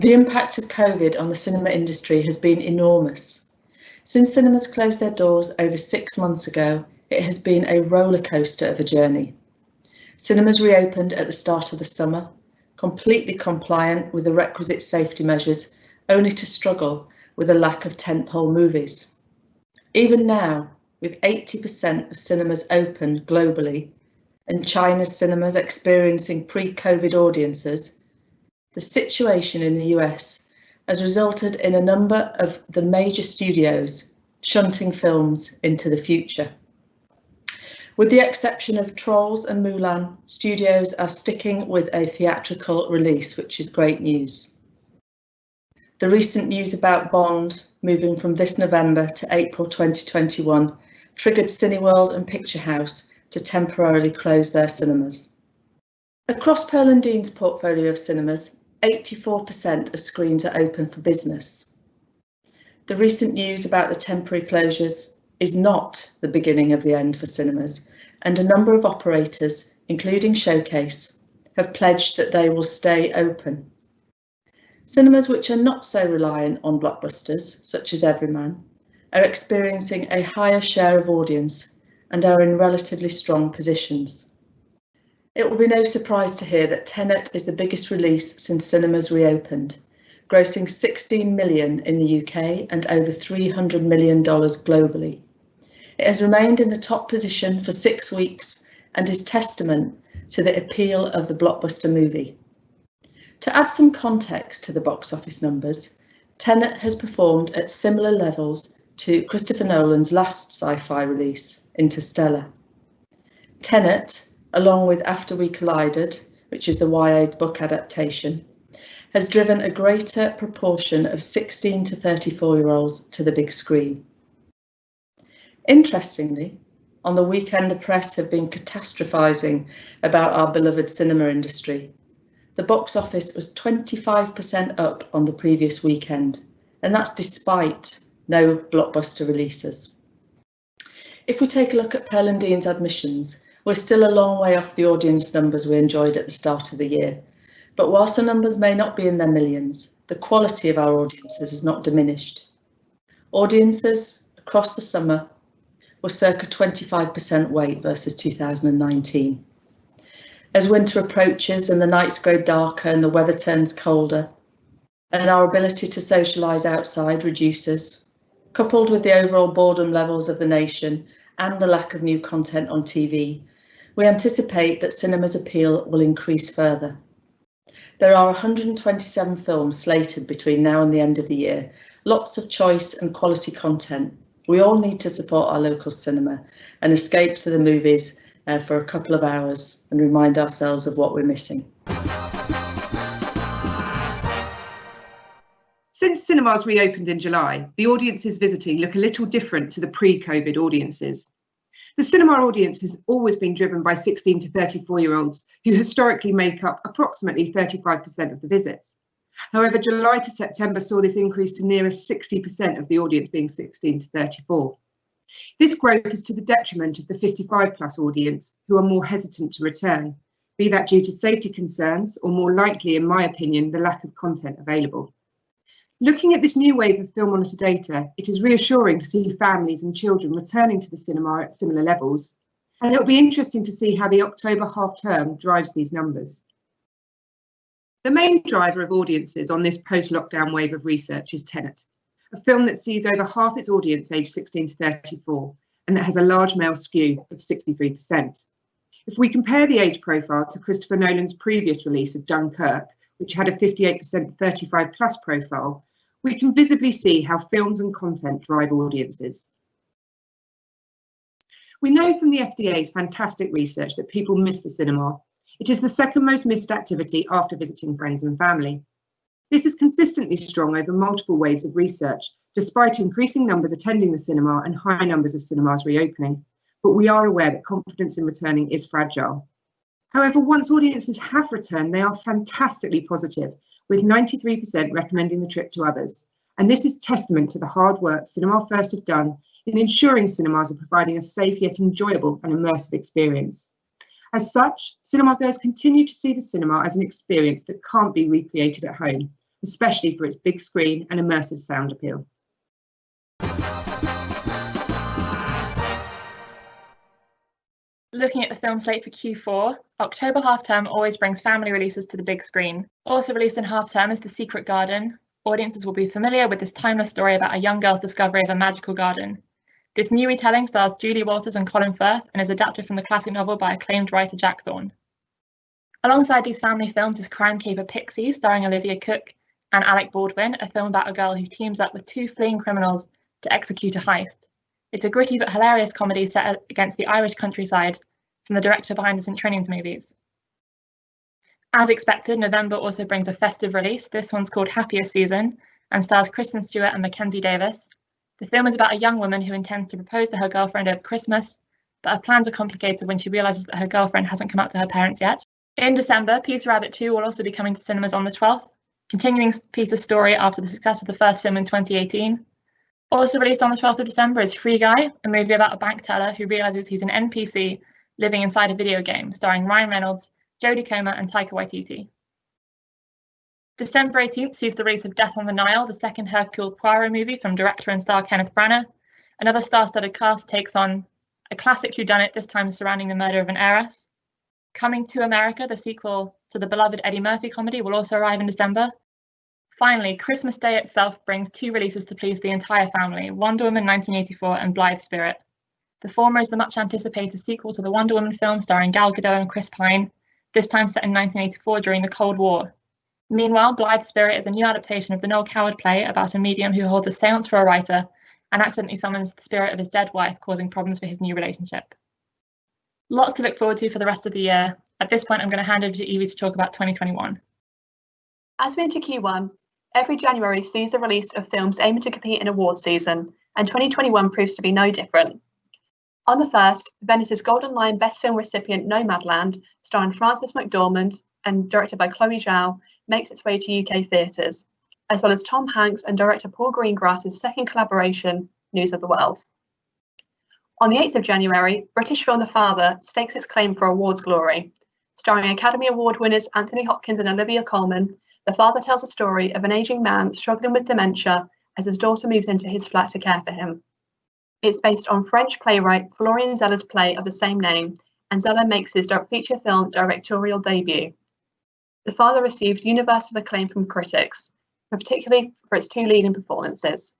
The impact of COVID on the cinema industry has been enormous. Since cinemas closed their doors over 6 months ago, it has been a roller coaster of a journey. Cinemas reopened at the start of the summer, completely compliant with the requisite safety measures, only to struggle with a lack of tentpole movies. Even now, with 80% of cinemas open globally and China's cinemas experiencing pre-COVID audiences, the situation in the US has resulted in a number of the major studios shunting films into the future. With the exception of Trolls and Mulan, studios are sticking with a theatrical release, which is great news. The recent news about Bond moving from this November to April 2021 triggered Cineworld and Picture House to temporarily close their cinemas. Across Pearl & Dean's portfolio of cinemas, 84% of screens are open for business. The recent news about the temporary closures is not the beginning of the end for cinemas, and a number of operators, including Showcase, have pledged that they will stay open. Cinemas which are not so reliant on blockbusters, such as Everyman, are experiencing a higher share of audience and are in relatively strong positions. It will be no surprise to hear that Tenet is the biggest release since cinemas reopened, grossing $16 million in the UK and over $300 million globally. It has remained in the top position for 6 weeks and is testament to the appeal of the blockbuster movie. To add some context to the box office numbers, Tenet has performed at similar levels to Christopher Nolan's last sci-fi release, Interstellar. Tenet, along with After We Collided, which is the YA book adaptation, has driven a greater proportion of 16 to 34-year-olds to the big screen. Interestingly, on the weekend the press have been catastrophising about our beloved cinema industry. The box office was 25% up on the previous weekend, and that's despite no blockbuster releases. If we take a look at Pearl & Dean's admissions, we're still a long way off the audience numbers we enjoyed at the start of the year. But whilst the numbers may not be in their millions, the quality of our audiences has not diminished. Audiences across the summer were circa 25% weight versus 2019. As winter approaches and the nights grow darker and the weather turns colder, and our ability to socialise outside reduces, coupled with the overall boredom levels of the nation and the lack of new content on TV, we anticipate that cinema's appeal will increase further. There are 127 films slated between now and the end of the year, lots of choice and quality content. We all need to support our local cinema and escape to the movies for a couple of hours and remind ourselves of what we're missing. Since cinemas reopened in July, the audiences visiting look a little different to the pre-COVID audiences. The cinema audience has always been driven by 16 to 34-year-olds who historically make up approximately 35% of the visits. However, July to September saw this increase to nearer 60% of the audience being 16 to 34. This growth is to the detriment of the 55-plus audience, who are more hesitant to return, be that due to safety concerns or more likely, in my opinion, the lack of content available. Looking at this new wave of film monitor data, it is reassuring to see families and children returning to the cinema at similar levels, and it will be interesting to see how the October half-term drives these numbers. The main driver of audiences on this post-lockdown wave of research is Tenet, a film that sees over half its audience aged 16 to 34, and that has a large male skew of 63%. If we compare the age profile to Christopher Nolan's previous release of Dunkirk, which had a 58% 35 plus profile, we can visibly see how films and content drive audiences. We know from the FDA's fantastic research that people miss the cinema. It is the second most missed activity after visiting friends and family. This is consistently strong over multiple waves of research, despite increasing numbers attending the cinema and high numbers of cinemas reopening. But we are aware that confidence in returning is fragile. However, once audiences have returned, they are fantastically positive, with 93% recommending the trip to others. And this is testament to the hard work Cinema First have done in ensuring cinemas are providing a safe yet enjoyable and immersive experience. As such, cinema goers continue to see the cinema as an experience that can't be recreated at home, especially for its big screen and immersive sound appeal. Looking at the film slate for Q4, October half-term always brings family releases to the big screen. Also released in half-term is The Secret Garden. Audiences will be familiar with this timeless story about a young girl's discovery of a magical garden. This new retelling stars Julie Walters and Colin Firth and is adapted from the classic novel by acclaimed writer Jack Thorne. Alongside these family films is Crime Caper Pixie, starring Olivia Cooke and Alec Baldwin, a film about a girl who teams up with two fleeing criminals to execute a heist. It's a gritty but hilarious comedy set against the Irish countryside from the director behind the St. Trinian's movies. As expected, November also brings a festive release. This one's called Happiest Season and stars Kristen Stewart and Mackenzie Davis. The film is about a young woman who intends to propose to her girlfriend over Christmas, but her plans are complicated when she realises that her girlfriend hasn't come out to her parents yet. In December, Peter Rabbit 2 will also be coming to cinemas on the 12th, continuing Peter's story after the success of the first film in 2018. Also released on the 12th of December is Free Guy, a movie about a bank teller who realises he's an NPC living inside a video game, starring Ryan Reynolds, Jodie Comer and Taika Waititi. December 18th sees the release of Death on the Nile, the second Hercule Poirot movie from director and star Kenneth Branagh. Another star-studded cast takes on a classic whodunit, this time surrounding the murder of an heiress. Coming to America, the sequel to the beloved Eddie Murphy comedy, will also arrive in December. Finally, Christmas Day itself brings two releases to please the entire family, Wonder Woman 1984 and Blithe Spirit. The former is the much-anticipated sequel to the Wonder Woman film starring Gal Gadot and Chris Pine, this time set in 1984 during the Cold War. Meanwhile, Blithe Spirit is a new adaptation of the Noel Coward play about a medium who holds a séance for a writer and accidentally summons the spirit of his dead wife, causing problems for his new relationship. Lots to look forward to for the rest of the year. At this point, I'm going to hand over to Evie to talk about 2021. As we enter Q1, every January sees the release of films aiming to compete in awards season, and 2021 proves to be no different. On the 1st, Venice's Golden Lion Best Film recipient Nomadland, starring Frances McDormand and directed by Chloe Zhao, makes its way to UK theatres, as well as Tom Hanks and director Paul Greengrass's second collaboration, News of the World. On the 8th of January, British film The Father stakes its claim for awards glory. Starring Academy Award winners Anthony Hopkins and Olivia Colman, The Father tells a story of an ageing man struggling with dementia as his daughter moves into his flat to care for him. It's based on French playwright Florian Zeller's play of the same name, and Zeller makes his feature film directorial debut. The Father received universal acclaim from critics, particularly for its two leading performances.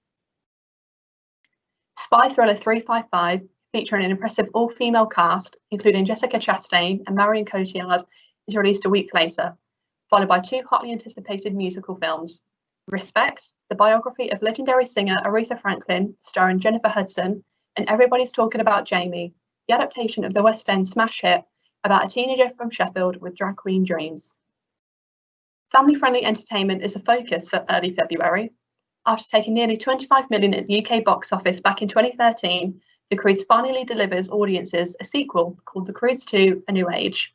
Spy thriller 355, featuring an impressive all-female cast, including Jessica Chastain and Marion Cotillard, is released a week later, followed by two hotly anticipated musical films. Respect, the biography of legendary singer Aretha Franklin, starring Jennifer Hudson, and Everybody's Talking About Jamie, the adaptation of the West End smash hit about a teenager from Sheffield with drag queen dreams. Family-friendly entertainment is a focus for early February. After taking nearly 25 million at the UK box office back in 2013, The Croods finally delivers audiences a sequel called The Croods 2: A New Age.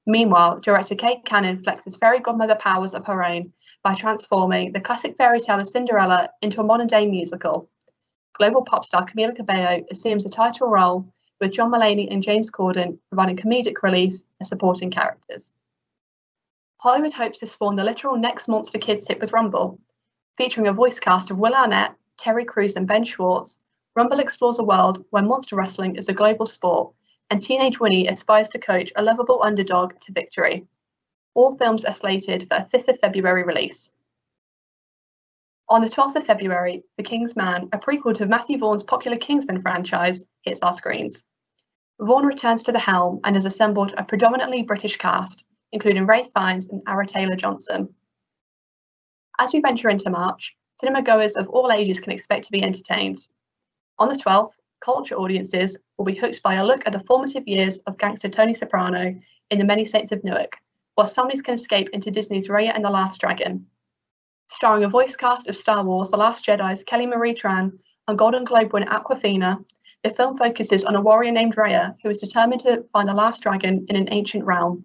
Meanwhile, director Kate Cannon flexes fairy godmother powers of her own by transforming the classic fairy tale of Cinderella into a modern-day musical. Global pop star Camila Cabello assumes the title role, with John Mulaney and James Corden providing comedic relief as supporting characters. Hollywood hopes to spawn the literal next Monster Kids hit with Rumble. Featuring a voice cast of Will Arnett, Terry Crews and Ben Schwartz, Rumble explores a world where monster wrestling is a global sport, and teenage Winnie aspires to coach a lovable underdog to victory. All films are slated for a 5th of February release. On the 12th of February, The King's Man, a prequel to Matthew Vaughn's popular Kingsman franchise, hits our screens. Vaughn returns to the helm and has assembled a predominantly British cast, including Ray Fiennes and Ara Taylor-Johnson. As we venture into March, cinema goers of all ages can expect to be entertained. On the 12th, culture audiences will be hooked by a look at the formative years of gangster Tony Soprano in The Many Saints of Newark, whilst families can escape into Disney's Raya and the Last Dragon. Starring a voice cast of Star Wars: The Last Jedi's Kelly Marie Tran and Golden Globe winner Awkwafina, the film focuses on a warrior named Raya who is determined to find the last dragon in an ancient realm.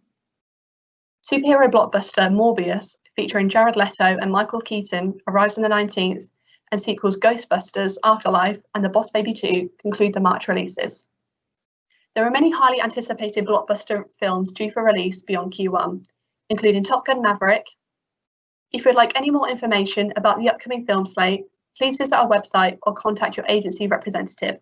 Superhero blockbuster Morbius, featuring Jared Leto and Michael Keaton, arrives on the 19th, and sequels Ghostbusters, Afterlife, and The Boss Baby 2 conclude the March releases. There are many highly anticipated blockbuster films due for release beyond Q1, including Top Gun Maverick, If you'd like any more information about the upcoming film slate, please visit our website or contact your agency representative.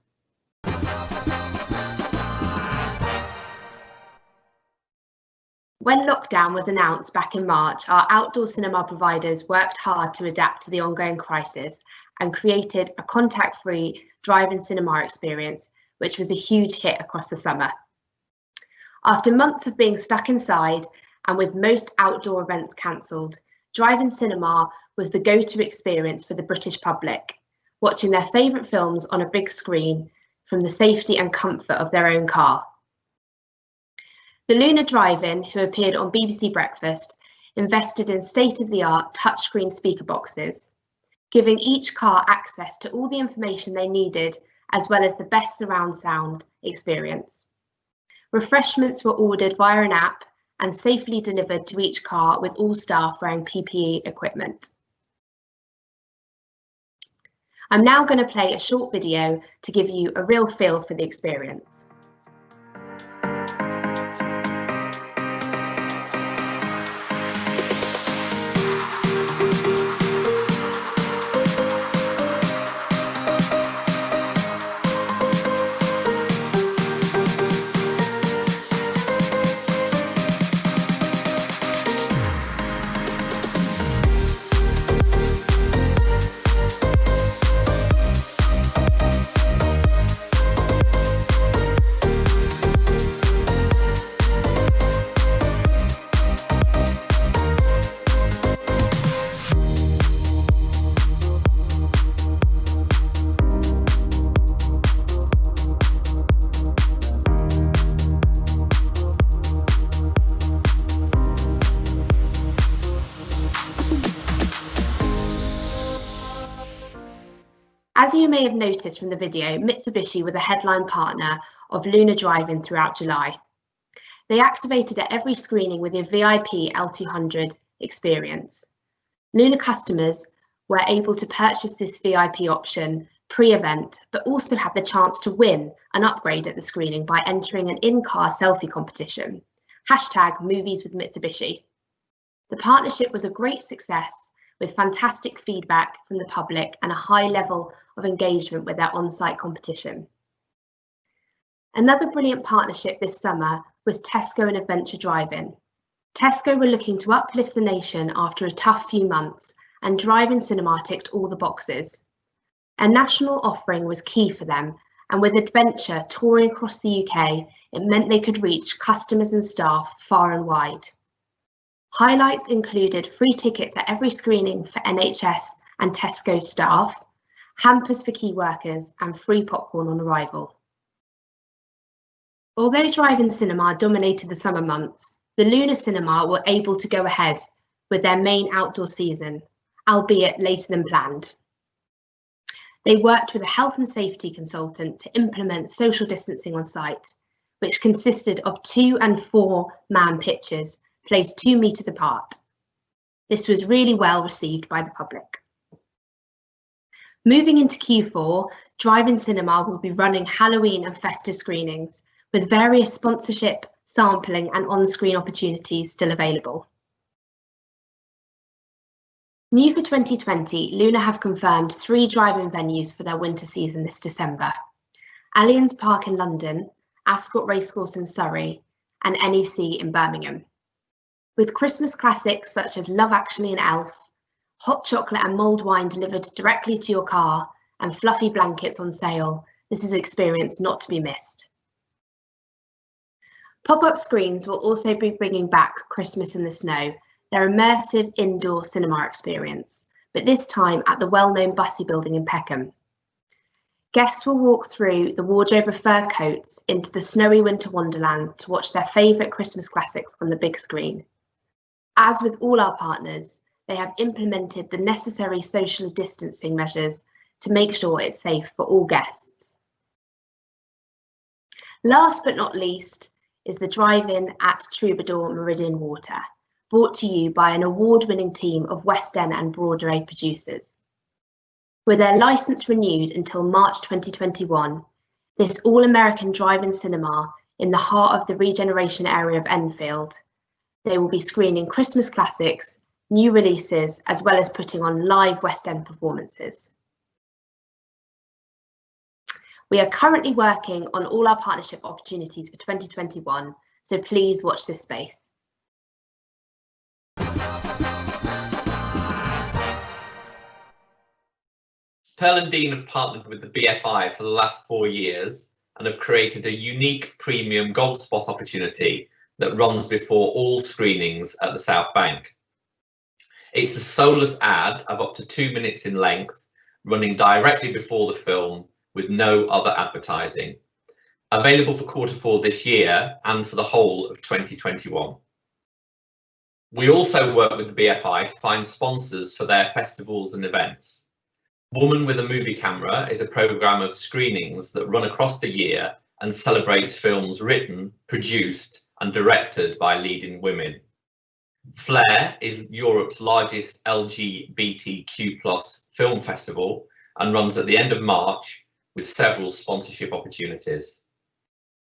When lockdown was announced back in March, our outdoor cinema providers worked hard to adapt to the ongoing crisis and created a contact-free drive-in cinema experience, which was a huge hit across the summer. After months of being stuck inside and with most outdoor events cancelled, drive-in cinema was the go-to experience for the British public, watching their favourite films on a big screen from the safety and comfort of their own car. The Luna Drive-In, who appeared on BBC Breakfast, invested in state-of-the-art touchscreen speaker boxes, giving each car access to all the information they needed, as well as the best surround sound experience. Refreshments were ordered via an app and safely delivered to each car with all staff wearing PPE equipment. I'm now going to play a short video to give you a real feel for the experience. As you may have noticed from the video, Mitsubishi were the headline partner of Luna Drive-In throughout July. They activated at every screening with a VIP L200 experience. Luna customers were able to purchase this VIP option pre-event, but also had the chance to win an upgrade at the screening by entering an in-car selfie competition, #MoviesWithMitsubishi. The partnership was a great success, with fantastic feedback from the public and a high level of engagement with their on-site competition. Another brilliant partnership this summer was Tesco and Adventure Drive-In. Tesco were looking to uplift the nation after a tough few months, and drive-in cinema ticked all the boxes. A national offering was key for them, and with Adventure touring across the UK, it meant they could reach customers and staff far and wide. Highlights included free tickets at every screening for NHS and Tesco staff, hampers for key workers, and free popcorn on arrival. Although drive-in cinema dominated the summer months, the Luna Cinema were able to go ahead with their main outdoor season, albeit later than planned. They worked with a health and safety consultant to implement social distancing on site, which consisted of 2 and 4 man pitches placed 2 meters apart. This was really well received by the public. Moving into Q4, drive-in cinema will be running Halloween and festive screenings, with various sponsorship, sampling and on-screen opportunities still available. New for 2020, Luna have confirmed 3 drive-in venues for their winter season this December: Allianz Park in London, Ascot Racecourse in Surrey, and NEC in Birmingham. With Christmas classics such as Love Actually and Elf, hot chocolate and mulled wine delivered directly to your car, and fluffy blankets on sale, this is an experience not to be missed. Pop-up screens will also be bringing back Christmas in the Snow, their immersive indoor cinema experience, but this time at the well-known Bussey building in Peckham. Guests will walk through the wardrobe of fur coats into the snowy winter wonderland to watch their favourite Christmas classics on the big screen. As with all our partners, they have implemented the necessary social distancing measures to make sure it's safe for all guests. Last but not least is the drive-in at Troubadour Meridian Water, brought to you by an award-winning team of West End and Broadway producers. With their licence renewed until March 2021, this all-American drive-in cinema in the heart of the regeneration area of Enfield, they will be screening Christmas classics, new releases, as well as putting on live West End performances. We are currently working on all our partnership opportunities for 2021, so please watch this space. Pearl and Dean have partnered with the BFI for the last 4 years and have created a unique premium gold spot opportunity that runs before all screenings at the South Bank. It's a soulless ad of up to 2 minutes in length, running directly before the film with no other advertising. Available for Q4 this year and for the whole of 2021. We also work with the BFI to find sponsors for their festivals and events. Woman with a Movie Camera is a programme of screenings that run across the year and celebrates films written, produced and directed by leading women. Clare is Europe's largest LGBTQ+ film festival and runs at the end of March with several sponsorship opportunities.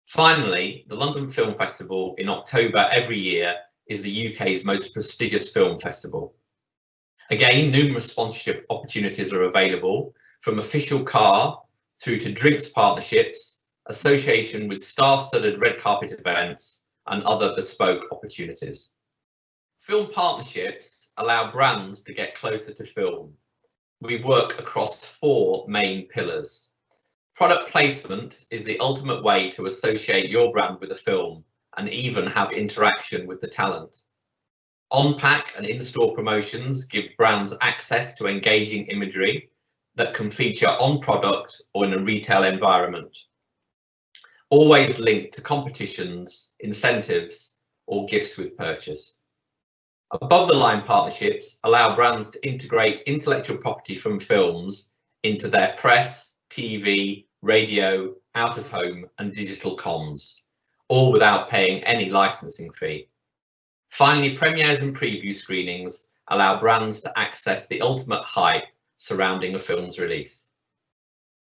Finally, the London Film Festival in October every year is the UK's most prestigious film festival. Again, numerous sponsorship opportunities are available, from official car through to drinks partnerships, association with star-studded red carpet events, and other bespoke opportunities. Film partnerships allow brands to get closer to film. We work across 4 main pillars. Product placement is the ultimate way to associate your brand with a film and even have interaction with the talent. On-pack and in-store promotions give brands access to engaging imagery that can feature on product or in a retail environment. Always linked to competitions, incentives, or gifts with purchase. Above-the-line partnerships allow brands to integrate intellectual property from films into their press, TV, radio, out-of-home, and digital comms, all without paying any licensing fee. Finally, premieres and preview screenings allow brands to access the ultimate hype surrounding a film's release.